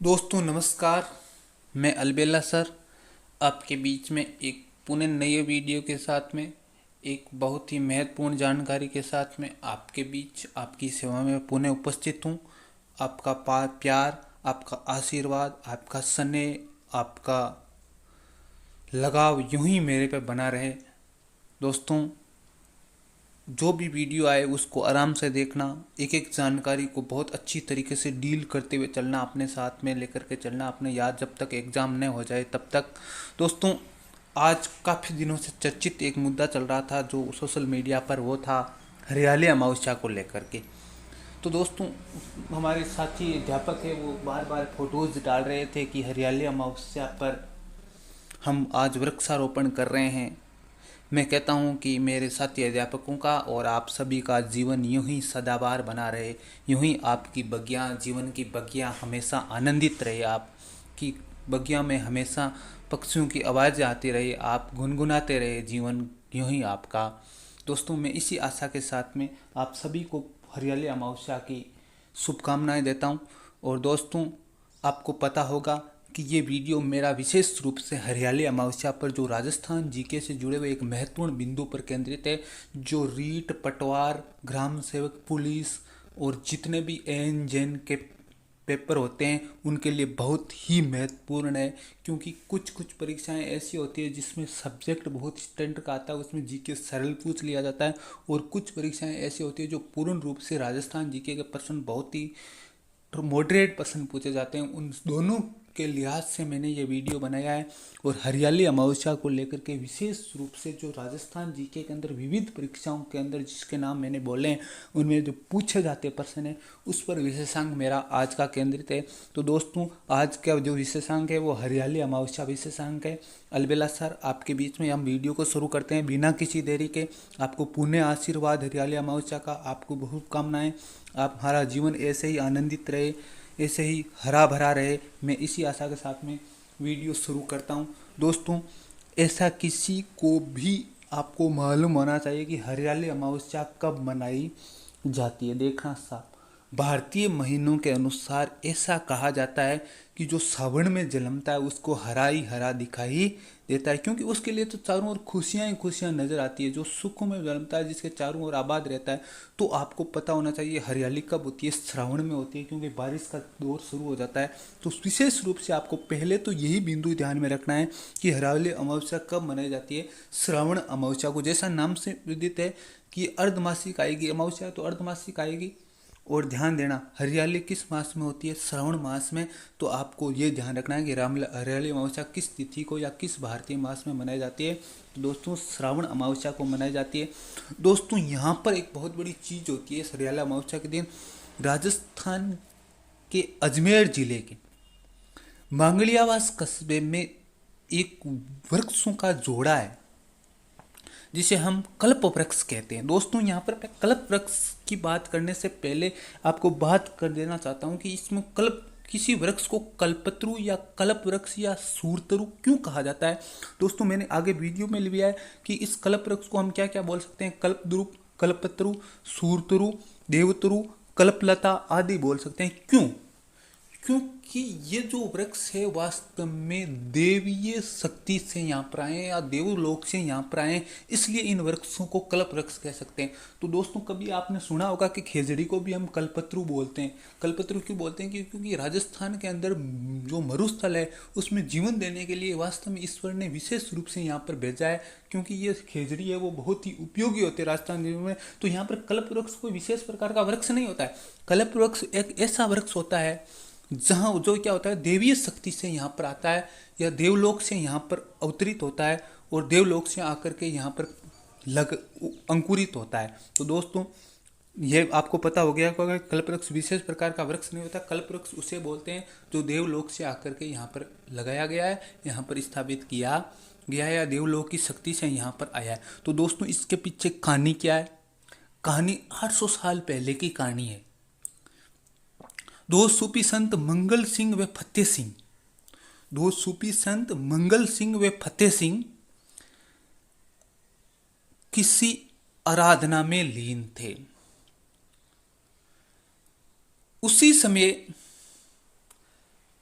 दोस्तों नमस्कार। मैं अलबेला सर आपके बीच में एक पुनः नए वीडियो के साथ में एक बहुत ही महत्वपूर्ण जानकारी के साथ में आपके बीच आपकी सेवा में पुनः उपस्थित हूँ। आपका प्यार, आपका आशीर्वाद, आपका स्नेह, आपका लगाव यूं ही मेरे पे बना रहे। दोस्तों, जो भी वीडियो आए उसको आराम से देखना, एक एक जानकारी को बहुत अच्छी तरीके से डील करते हुए चलना, अपने साथ में लेकर के चलना, अपने याद जब तक एग्ज़ाम न हो जाए तब तक। दोस्तों, आज काफ़ी दिनों से चर्चित एक मुद्दा चल रहा था जो सोशल मीडिया पर, वो था हरियाली अमावस्या को लेकर के। तो दोस्तों, हमारे साथी अध्यापक है वो बार बार फोटोज़ डाल रहे थे कि हरियाली अमावस्या पर हम आज वृक्षारोपण कर रहे हैं। मैं कहता हूँ कि मेरे साथी अध्यापकों का और आप सभी का जीवन यूं ही सदाबहार बना रहे, यूं ही आपकी बगिया, जीवन की बगिया हमेशा आनंदित रहे, आपकी बगिया में हमेशा पक्षियों की आवाज़ आती रहे, आप गुनगुनाते रहे, जीवन यूं ही आपका। दोस्तों, मैं इसी आशा के साथ में आप सभी को हरियाली अमावस्या की शुभकामनाएं देता हूं। और दोस्तों, आपको पता होगा कि ये वीडियो मेरा विशेष रूप से हरियाली अमावस्या पर जो राजस्थान जीके से जुड़े हुए एक महत्वपूर्ण बिंदु पर केंद्रित है, जो रीट, पटवार, ग्राम सेवक, पुलिस और जितने भी एन जेन के पेपर होते हैं उनके लिए बहुत ही महत्वपूर्ण है। क्योंकि कुछ कुछ परीक्षाएं ऐसी होती है जिसमें सब्जेक्ट बहुत स्टैंडर्ड का आता है, उसमें जीके सरल पूछ लिया जाता है, और कुछ परीक्षाएं ऐसी होती है जो पूर्ण रूप से राजस्थान जीके के प्रश्न बहुत ही मॉडरेट प्रश्न पूछे जाते हैं। उन दोनों के लिहाज से मैंने ये वीडियो बनाया है। और हरियाली अमावस्या को लेकर के विशेष रूप से जो राजस्थान जीके के अंदर विविध परीक्षाओं के अंदर जिसके नाम मैंने बोले हैं, उनमें जो पूछे जाते प्रश्न हैं उस पर विशेषांक मेरा आज का केंद्रित है। तो दोस्तों, आज का जो विशेषांक है वो हरियाली अमावस्या विशेषांक है। अलबेला सर आपके बीच में हम वीडियो को शुरू करते हैं बिना किसी देरी के। आपको पुण्य आशीर्वाद हरियाली अमावस्या का, आपको बहुत कामनाएं। आप हमारा जीवन ऐसे ही आनंदित रहे, ऐसे ही हरा भरा रहे, मैं इसी आशा के साथ में वीडियो शुरू करता हूँ। दोस्तों, ऐसा किसी को भी आपको मालूम होना चाहिए कि हरियाली अमावस्या कब मनाई जाती है। देखना साहब, भारतीय महीनों के अनुसार ऐसा कहा जाता है कि जो सावन में जन्मता है उसको हरा ही हरा दिखाई देता है, क्योंकि उसके लिए तो चारों ओर खुशियां ही खुशियां नजर आती है। जो सुख में जन्मता है, जिसके चारों ओर आबाद रहता है, तो आपको पता होना चाहिए हरियाली कब होती है, श्रावण में होती है, क्योंकि बारिश का दौर शुरू हो जाता है। तो विशेष रूप से आपको पहले तो यही बिंदु ध्यान में रखना है कि हरियाली अमावस्या कब मनाई जाती है। श्रावण अमावस्या को, जैसा नाम से विदित है कि अर्धमासिक आएगी, अमावस्या तो अर्धमासिक आएगी। और ध्यान देना, हरियाली किस मास में होती है, श्रावण मास में। तो आपको ये ध्यान रखना है कि हरियाली अमावस्या किस तिथि को या किस भारतीय मास में मनाई जाती है। तो दोस्तों, श्रावण अमावस्या को मनाई जाती है। दोस्तों, यहाँ पर एक बहुत बड़ी चीज़ होती है हरियाली अमावस्या के दिन। राजस्थान के अजमेर जिले के मांगलियावास कस्बे में एक वृक्षों का जोड़ा है जिसे हम कल्प वृक्ष कहते हैं। दोस्तों, यहाँ पर मैं कल्प वृक्ष की बात करने से पहले आपको बात कर देना चाहता हूँ कि इसमें कल्प, किसी वृक्ष को कल्पत्रु या कल्प वृक्ष या सूरतरु क्यों कहा जाता है। दोस्तों, मैंने आगे वीडियो में लिया है कि इस कल्प वृक्ष को हम क्या क्या बोल सकते हैं, कल्पद्रुम, कल्पत्रु, सूरतरु, देवतरु, कल्पलता आदि बोल सकते हैं। क्यों? क्योंकि ये जो वृक्ष है वास्तव में देवीय शक्ति से यहाँ पर आए या देवलोक से यहाँ पर आए, इसलिए इन वृक्षों को कल्प वृक्ष कह सकते हैं। तो दोस्तों, कभी आपने सुना होगा कि खेजड़ी को भी हम कल्पत्रु बोलते हैं। कल्पत्रु क्यों बोलते हैं? क्योंकि राजस्थान के अंदर जो मरुस्थल है उसमें जीवन देने के लिए वास्तव में ईश्वर ने विशेष रूप से यहाँ पर भेजा है, क्योंकि ये खेजड़ी है वो बहुत ही उपयोगी होते हैं राजस्थान में। तो यहाँ पर कल्प वृक्ष कोई विशेष प्रकार का वृक्ष नहीं होता है। कल्प वृक्ष एक ऐसा वृक्ष होता है जहाँ जो क्या होता है, देवीय शक्ति से यहाँ पर आता है या देवलोक से यहाँ पर अवतरित होता है और देवलोक से आकर के यहाँ पर अंकुरित होता है। तो दोस्तों, ये आपको पता हो गया होगा कि कल्पवृक्ष विशेष प्रकार का वृक्ष नहीं होता। कल्पवृक्ष उसे बोलते हैं जो देवलोक से आकर के यहाँ पर लगाया गया है, यहाँ पर स्थापित किया गया है या देवलोक की शक्ति से यहाँ पर आया है। तो दोस्तों, इसके पीछे कहानी क्या है? कहानी 800 साल पहले की कहानी है। दो सूफी संत मंगल सिंह व फतेह सिंह, दो सूफी संत मंगल सिंह व फतेह सिंह किसी आराधना में लीन थे। उसी समय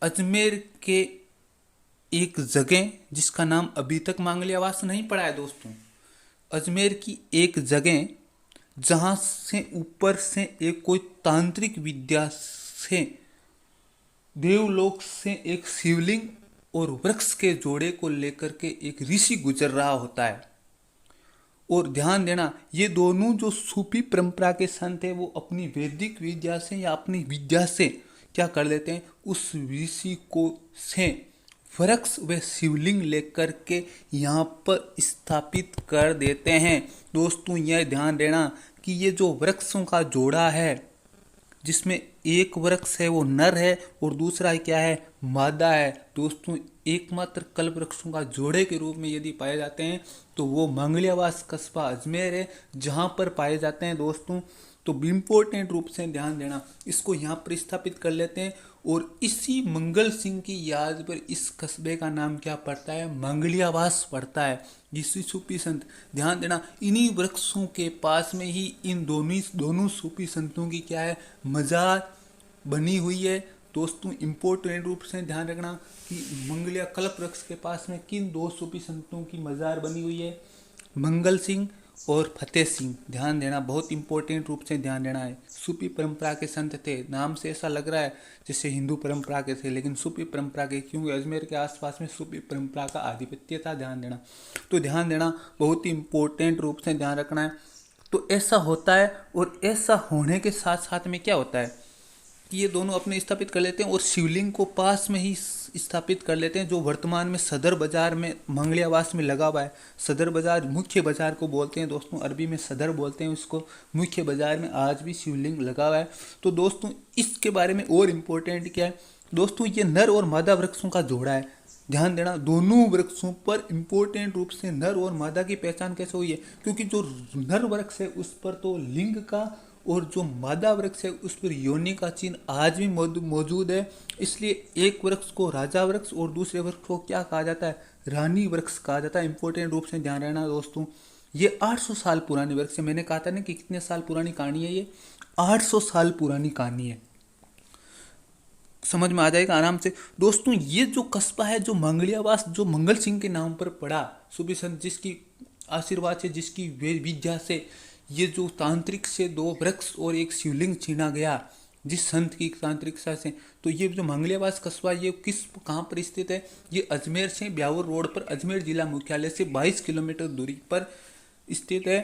अजमेर के एक जगह जिसका नाम अभी तक मांगलियावास नहीं पड़ा है दोस्तों, अजमेर की एक जगह जहाँ से ऊपर से एक कोई तांत्रिक विद्या से देवलोक से एक शिवलिंग और वृक्ष के जोड़े को लेकर के एक ऋषि गुजर रहा होता है। और ध्यान देना, ये दोनों जो सूफी परंपरा के संत हैं वो अपनी वैदिक विद्या से या अपनी विद्या से क्या कर लेते हैं, उस ऋषि को से वृक्ष व शिवलिंग लेकर के यहाँ पर स्थापित कर देते हैं। दोस्तों यह ध्यान देना कि ये जो वृक्षों का जोड़ा है, जिसमें एक वृक्ष है वो नर है और दूसरा क्या है, मादा है। दोस्तों एकमात्र कल्प वृक्षों का जोड़े के रूप में यदि पाए जाते हैं तो वो मांगलियावास कस्बा अजमेर है जहाँ पर पाए जाते हैं दोस्तों। तो इम्पोर्टेंट रूप से ध्यान देना, इसको यहाँ पर स्थापित कर लेते हैं। और इसी मंगल सिंह की याद पर इस कस्बे का नाम क्या पड़ता है, मांगलियावास पड़ता है। इसी सूफी संत, ध्यान देना, इन्हीं वृक्षों के पास में ही इन दोनों सूफी संतों की क्या है, मजार बनी हुई है। दोस्तों इम्पोर्टेंट रूप से ध्यान रखना कि मंगलिया कल्प वृक्ष के पास में किन दो सूफी संतों की मजार बनी हुई है, मंगल सिंह और फतेह सिंह। ध्यान देना, बहुत इंपॉर्टेंट रूप से ध्यान देना है। सूफी परंपरा के संत थे, नाम से ऐसा लग रहा है जैसे हिंदू परंपरा के थे, लेकिन सूफी परंपरा के, क्योंकि अजमेर के आसपास में सूफी परंपरा का आधिपत्य था। ध्यान देना, तो ध्यान देना, बहुत ही इंपॉर्टेंट रूप से ध्यान रखना है। तो ऐसा होता है, और ऐसा होने के साथ साथ में क्या होता है कि ये दोनों अपने स्थापित कर लेते हैं और शिवलिंग को पास में ही स्थापित कर लेते हैं, जो वर्तमान में सदर बाजार में मांगलियावास में लगा हुआ है। सदर बाजार, मुख्य बाजार को बोलते हैं दोस्तों, अरबी में सदर बोलते हैं उसको। मुख्य बाजार में आज भी शिवलिंग लगा हुआ है। तो दोस्तों इसके बारे में और इम्पोर्टेंट क्या है दोस्तों, ये नर और मादा वृक्षों का जोड़ा है। ध्यान देना, दोनों वृक्षों पर इंपॉर्टेंट रूप से नर और मादा की पहचान कैसे हुई है, क्योंकि जो नर वृक्ष है उस पर तो लिंग का, और जो मादा वृक्ष है उस पर योनि का चिन्ह आज भी मौजूद है। इसलिए एक वृक्ष को राजा वृक्ष और दूसरे वृक्ष को क्या कहा जाता है, रानी वृक्ष कहा जाता है। इंपॉर्टेंट रूप से ध्यान रहना दोस्तों, ये 800 साल पुरानी वृक्ष है। मैंने कहा था ना कि कितने साल पुरानी कहानी है, ये 800 साल पुरानी कहानी है। समझ में आ जाएगा आराम से दोस्तों। ये जो कस्बा है, जो मांगलियावास, जो मंगल सिंह के नाम पर पड़ा, सूफी संत जिसकी आशीर्वाद से, जिसकी विद्या से ये जो तांत्रिक से दो वृक्ष और एक शिवलिंग छीना गया, जिस संत की तांत्रिकता से, तो ये जो मांगलियावास कस्बा ये कहाँ पर स्थित है, ये अजमेर से ब्यावर रोड पर, अजमेर जिला मुख्यालय से 22 किलोमीटर दूरी पर स्थित है।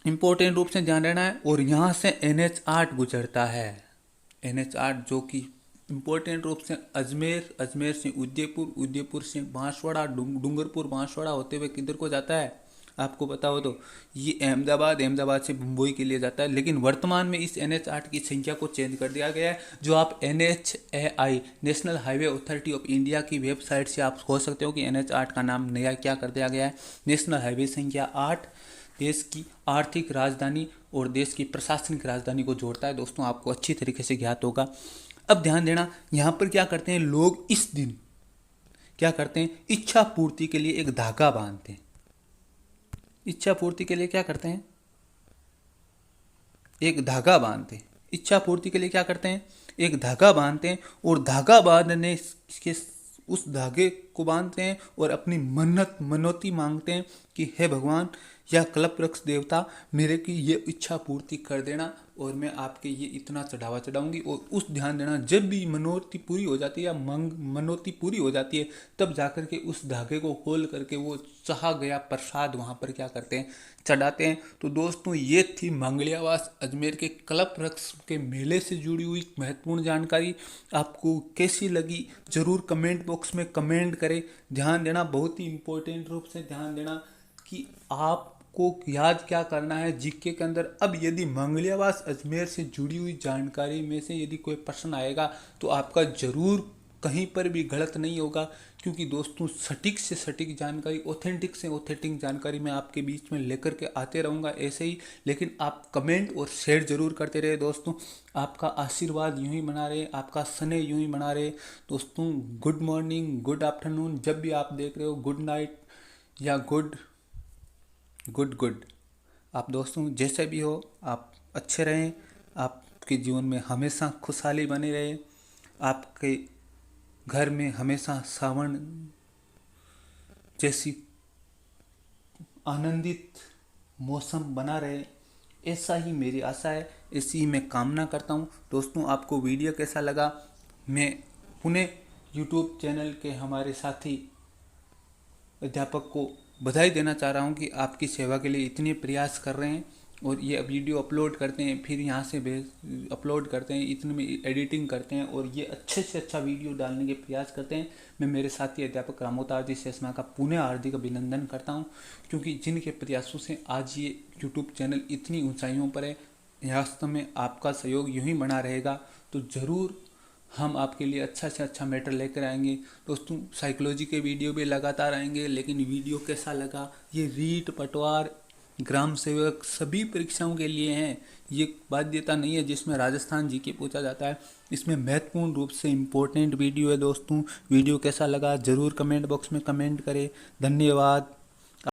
इंपॉर्टेंट रूप से ध्यान रहना है। और यहाँ से NH8 गुजरता है, NH8 जो कि इम्पोर्टेंट रूप से अजमेर से उदयपुर से बांसवाड़ा, डूंगरपुर बांसवाड़ा होते हुए किधर को जाता है, आपको पता हो तो ये अहमदाबाद से मुंबई के लिए जाता है। लेकिन वर्तमान में इस NH8 की संख्या को चेंज कर दिया गया है, जो आप NHAI national highway authority of India की वेबसाइट से आप खोज सकते हो कि NH8 का नाम नया क्या कर दिया गया है, नेशनल हाईवे संख्या 8। देश की आर्थिक राजधानी और देश की प्रशासनिक राजधानी को जोड़ता है दोस्तों, आपको अच्छी तरीके से ज्ञात होगा। अब ध्यान देना, यहाँ पर क्या करते हैं लोग, इस दिन क्या करते हैं, इच्छा पूर्ति के लिए एक धागा बांधते हैं। इच्छा पूर्ति के लिए क्या करते हैं, एक धागा बांधते हैं। इच्छा पूर्ति के लिए क्या करते हैं, एक धागा बांधते हैं। और धागा बांधने के, उस धागे को बांधते हैं और अपनी मनोती मांगते हैं कि हे भगवान या कल्पवृक्ष देवता, मेरे की ये इच्छा पूर्ति कर देना और मैं आपके ये इतना चढ़ावा चढ़ाऊंगी। और उस ध्यान देना, जब भी मनोती पूरी हो जाती है या मनोती पूरी हो जाती है, तब जाकर के उस धागे को खोल करके वो चाहा गया प्रसाद वहाँ पर क्या करते हैं, चढ़ाते हैं। तो दोस्तों ये थी मांगलियावास अजमेर के कल्पवृक्ष के मेले से जुड़ी हुई महत्वपूर्ण जानकारी। आपको कैसी लगी जरूर कमेंट बॉक्स में कमेंट करें। ध्यान देना, बहुत ही इंपॉर्टेंट रूप से ध्यान देना कि आपको याद क्या करना है जीके के अंदर। अब यदि मांगलियावास अजमेर से जुड़ी हुई जानकारी में से यदि कोई प्रश्न आएगा तो आपका जरूर कहीं पर भी गलत नहीं होगा, क्योंकि दोस्तों सटीक से सटीक जानकारी, ऑथेंटिक से ऑथेंटिक जानकारी मैं आपके बीच में लेकर के आते रहूँगा ऐसे ही। लेकिन आप कमेंट और शेयर जरूर करते रहे दोस्तों, आपका आशीर्वाद यूं ही बना रहे, आपका स्नेह यूं ही बना रहे दोस्तों। गुड मॉर्निंग, गुड आफ्टरनून, जब भी आप देख रहे हो, गुड नाइट या गुड। आप दोस्तों जैसे भी हो, आप अच्छे रहें, आपके जीवन में हमेशा खुशहाली बनी रहे। आपके घर में हमेशा सावन जैसी आनंदित मौसम बना रहे, ऐसा ही मेरी आशा है, ऐसी ही मैं कामना करता हूँ। दोस्तों, आपको वीडियो कैसा लगा? मैं पुणे यूट्यूब चैनल के हमारे साथी अध्यापक को बधाई देना चाह रहा हूँ कि आपकी सेवा के लिए इतने प्रयास कर रहे हैं और ये वीडियो अपलोड करते हैं, फिर यहाँ से अपलोड करते हैं, इतने में एडिटिंग करते हैं और ये अच्छे से अच्छा वीडियो डालने के प्रयास करते हैं। मैं मेरे साथी अध्यापक रामोतार जी शेषमा का पुनः हार्दिक अभिनंदन करता हूँ, क्योंकि जिनके प्रयासों से आज ये यूट्यूब चैनल इतनी ऊंचाइयों पर है। वास्तव में आपका सहयोग यूँ ही बना रहेगा तो ज़रूर हम आपके लिए अच्छा से अच्छा मैटर लेकर आएंगे। दोस्तों, साइकोलॉजी के वीडियो भी लगातार आएंगे, लेकिन वीडियो कैसा लगा, ये रीट पटवार ग्राम सेवक सभी परीक्षाओं के लिए हैं। ये बाध्यता नहीं है जिसमें राजस्थान जी के पूछा जाता है, इसमें महत्वपूर्ण रूप से इम्पोर्टेंट वीडियो है। दोस्तों, वीडियो कैसा लगा ज़रूर कमेंट बॉक्स में कमेंट करें। धन्यवाद।